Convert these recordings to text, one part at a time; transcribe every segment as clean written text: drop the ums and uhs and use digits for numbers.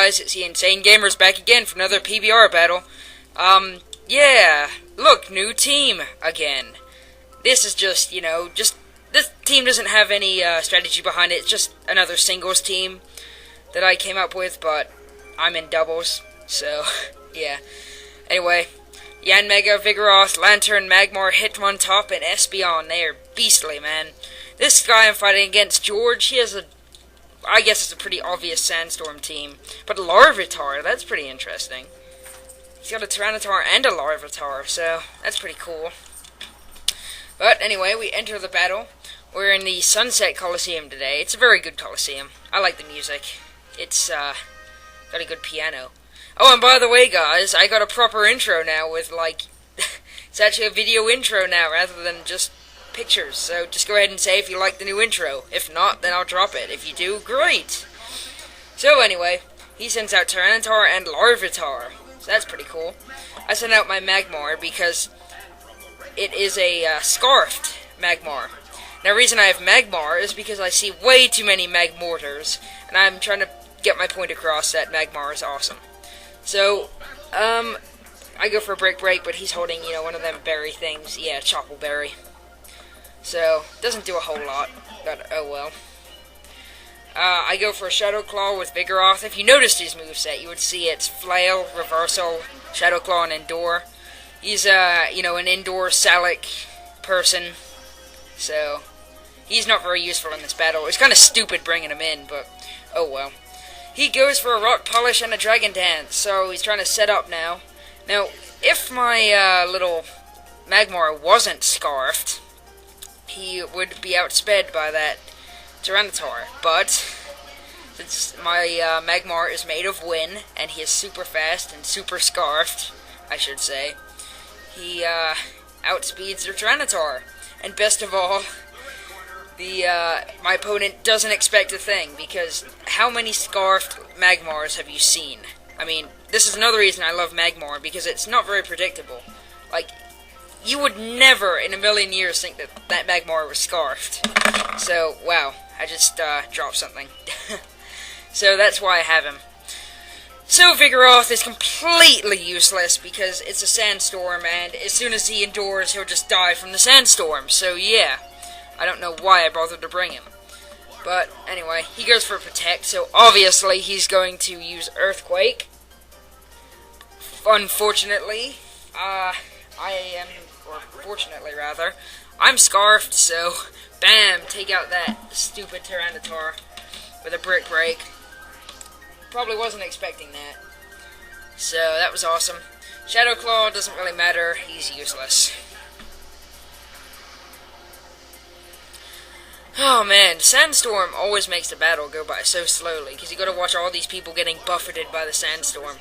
guys? It's the Insane Gamers back again for another PBR battle. Yeah, look, new team again. This is just, this team doesn't have any strategy behind it. It's just another singles team that I came up with, but I'm in doubles, so, yeah. Anyway, Yan Mega, Vigoroth, Lantern, Magmar, Hitmontop, and Espeon. They are beastly, man. This guy I'm fighting against, George, he has I guess it's a pretty obvious Sandstorm team. But Larvitar, that's pretty interesting. He's got a Tyranitar and a Larvitar, so that's pretty cool. But anyway, we enter the battle. We're in the Sunset Coliseum today. It's a very good Coliseum. I like the music. It's got a good piano. Oh, and by the way, guys, I got a proper intro now with, it's actually a video intro now rather than just pictures. So just go ahead and say if you like the new intro. If not, then I'll drop it. If you do, great. So anyway, he sends out Tyranitar and Larvitar. So that's pretty cool. I sent out my Magmar because it is a Scarfed Magmar. Now, the reason I have Magmar is because I see way too many Magmortars, and I'm trying to get my point across that Magmar is awesome. So, I go for a Brick Break, but he's holding, one of them berry things. Yeah, Choppleberry. So, doesn't do a whole lot, but oh well. I go for a Shadow Claw with Vigoroth. If you noticed his moveset, you would see it's Flail, Reversal, Shadow Claw, and Endure. He's, an indoor Salic person, so he's not very useful in this battle. It's kind of stupid bringing him in, but oh well. He goes for a Rock Polish and a Dragon Dance, so he's trying to set up now. Now, if my little Magmar wasn't Scarfed, he would be outsped by that Tyranitar, but since my Magmar is made of wind, and he is super fast and super Scarfed, I should say, he outspeeds the Tyranitar. And best of all, my opponent doesn't expect a thing, because how many Scarfed Magmars have you seen? I mean, this is another reason I love Magmar, because it's not very predictable. You would never in a million years think that Magmar was Scarfed. So, wow, I just dropped something. So that's why I have him. So Vigoroth is completely useless because it's a sandstorm, and as soon as he endures, he'll just die from the sandstorm. So yeah, I don't know why I bothered to bring him. But anyway, he goes for Protect, so obviously he's going to use Earthquake. Unfortunately, fortunately rather, I'm Scarfed, so bam, take out that stupid Tyranitar with a Brick Break. Probably wasn't expecting that. So, that was awesome. Shadow Claw doesn't really matter. He's useless. Oh man, Sandstorm always makes the battle go by so slowly, because you gotta watch all these people getting buffeted by the Sandstorm.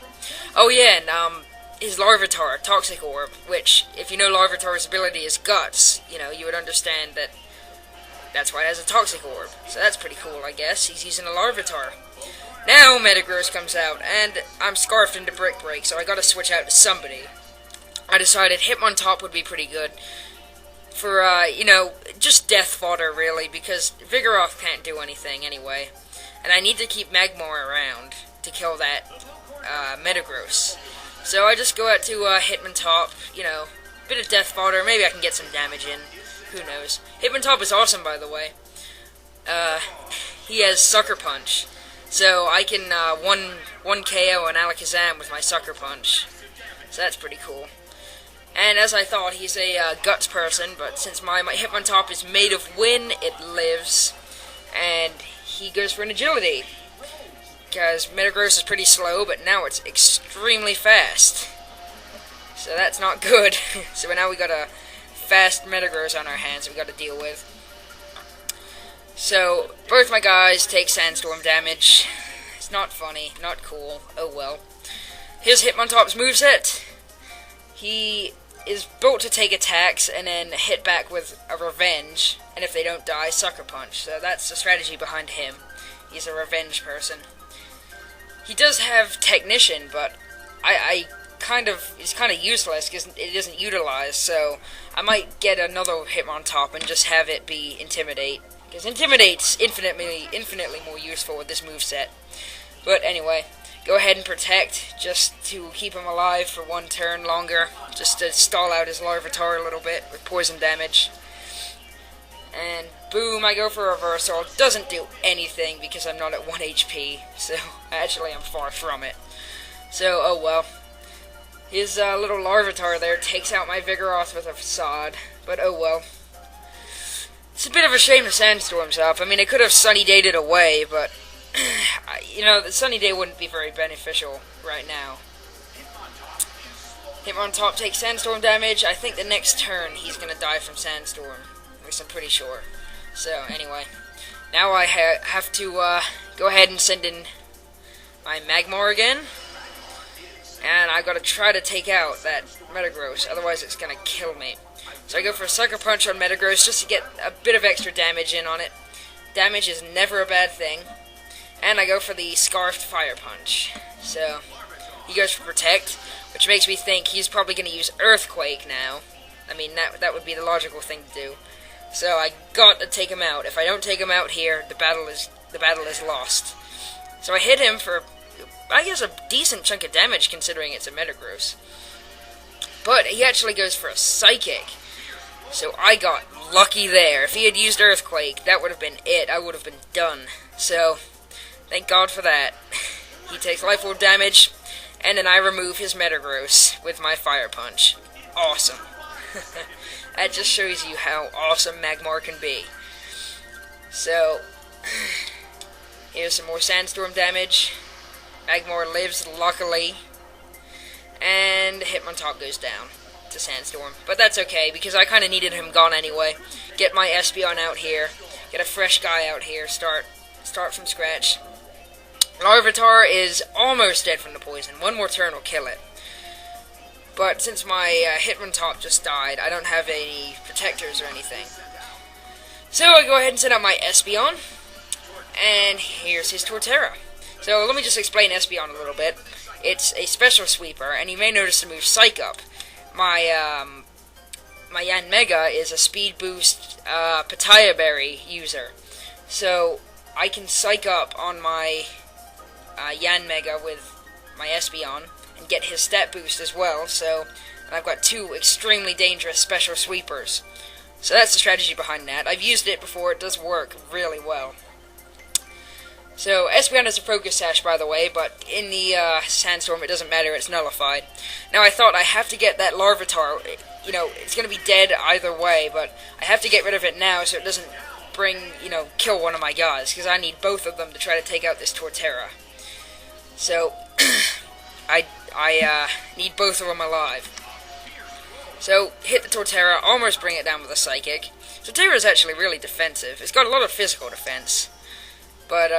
Oh yeah, and his Larvitar, Toxic Orb, which, if you know Larvitar's ability is Guts, you would understand that that's why it has a Toxic Orb. So that's pretty cool, I guess. He's using a Larvitar. Now Metagross comes out, and I'm Scarfed into Brick Break, so I gotta switch out to somebody. I decided Hitmontop would be pretty good for, just death fodder, really, because Vigoroth can't do anything anyway. And I need to keep Magmar around to kill that Metagross. So I just go out to Hitmontop, bit of death fodder, maybe I can get some damage in. Who knows. Hitmontop is awesome, by the way. He has Sucker Punch. So I can one KO an Alakazam with my Sucker Punch. So that's pretty cool. And as I thought, he's a Guts person, but since my Hitmontop is made of wind, it lives. And he goes for an Agility. Because Metagross is pretty slow, but now it's extremely fast. So that's not good. So now we got a fast Metagross on our hands we got to deal with. So, both my guys take Sandstorm damage. It's not funny, not cool, oh well. Here's Hitmontop's moveset. He is built to take attacks and then hit back with a Revenge, and if they don't die, Sucker Punch. So that's the strategy behind him. He's a revenge person. He does have Technician, but it's kind of useless because it isn't utilized, so I might get another Hitmontop and just have it be Intimidate. Because Intimidate's infinitely more useful with this moveset. But anyway, go ahead and protect, just to keep him alive for one turn longer, just to stall out his Larvitar a little bit with poison damage. And boom, I go for a reversal. Doesn't do anything because I'm not at 1 HP, so actually I'm far from it. So, oh well. His little Larvitar there takes out my Vigoroth with a Facade, but oh well. It's a bit of a shame the Sandstorm's up. I mean, it could have Sunny Day'd it away, but you know, the Sunny Day wouldn't be very beneficial right now. Hitmontop takes Sandstorm damage. I think the next turn he's going to die from Sandstorm. At least I'm pretty sure. So, anyway. Now I have to go ahead and send in my Magmar again. And I gotta try to take out that Metagross, otherwise it's gonna kill me. So I go for a Sucker Punch on Metagross just to get a bit of extra damage in on it. Damage is never a bad thing. And I go for the Scarfed Fire Punch. So, he goes for Protect, which makes me think he's probably going to use Earthquake now. I mean, that would be the logical thing to do. So I got to take him out. If I don't take him out here, the battle is lost. So I hit him for, I guess, a decent chunk of damage considering it's a Metagross. But he actually goes for a Psychic. So I got lucky there. If he had used Earthquake, that would have been it. I would have been done. So, thank God for that. He takes Life Orb damage, and then I remove his Metagross with my Fire Punch. Awesome. That just shows you how awesome Magmar can be. So, here's some more Sandstorm damage. Magmar lives, luckily. And Hitmontop goes down to Sandstorm. But that's okay, because I kind of needed him gone anyway. Get my Espeon out here. Get a fresh guy out here. Start from scratch. Larvitar is almost dead from the poison. One more turn will kill it. But since my Hitmontop just died, I don't have any protectors or anything. So I go ahead and send out my Espeon. And here's his Torterra. So let me just explain Espeon a little bit. It's a special sweeper, and you may notice the move Psych Up. My my Yanmega is a speed boost Pitaya Berry user. So I can Psych Up on my Yanmega with my Espeon and get his stat boost as well. So and I've got two extremely dangerous special sweepers. So that's the strategy behind that. I've used it before. It does work really well. So, Espeon is a Focus Sash, by the way, but in the Sandstorm it doesn't matter, it's nullified. Now, I thought I have to get that Larvitar. You know, it's going to be dead either way, but I have to get rid of it now so it doesn't kill one of my guys, because I need both of them to try to take out this Torterra. So, I need both of them alive. So, hit the Torterra, almost bring it down with a Psychic. Torterra is actually really defensive. It's got a lot of physical defense. But,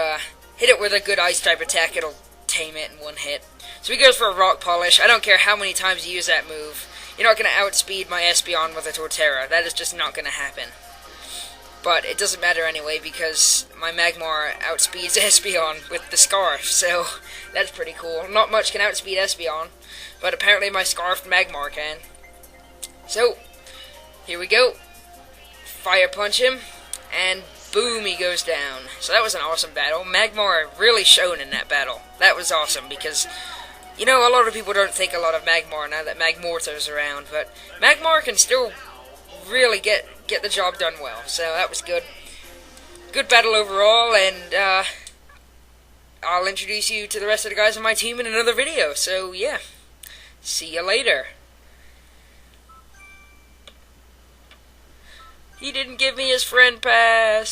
hit it with a good Ice-type attack, it'll tame it in one hit. So he goes for a Rock Polish. I don't care how many times you use that move. You're not going to outspeed my Espeon with a Torterra. That is just not going to happen. But it doesn't matter anyway, because my Magmar outspeeds Espeon with the Scarf, so that's pretty cool. Not much can outspeed Espeon, but apparently my Scarfed Magmar can. So, here we go. Fire Punch him, and boom, he goes down. So that was an awesome battle. Magmar really shone in that battle. That was awesome because, you know, a lot of people don't think a lot of Magmar now that Magmortar's around, but Magmar can still really get the job done well. So that was good. Good battle overall, and I'll introduce you to the rest of the guys on my team in another video. So yeah, see you later. He didn't give me his friend pass.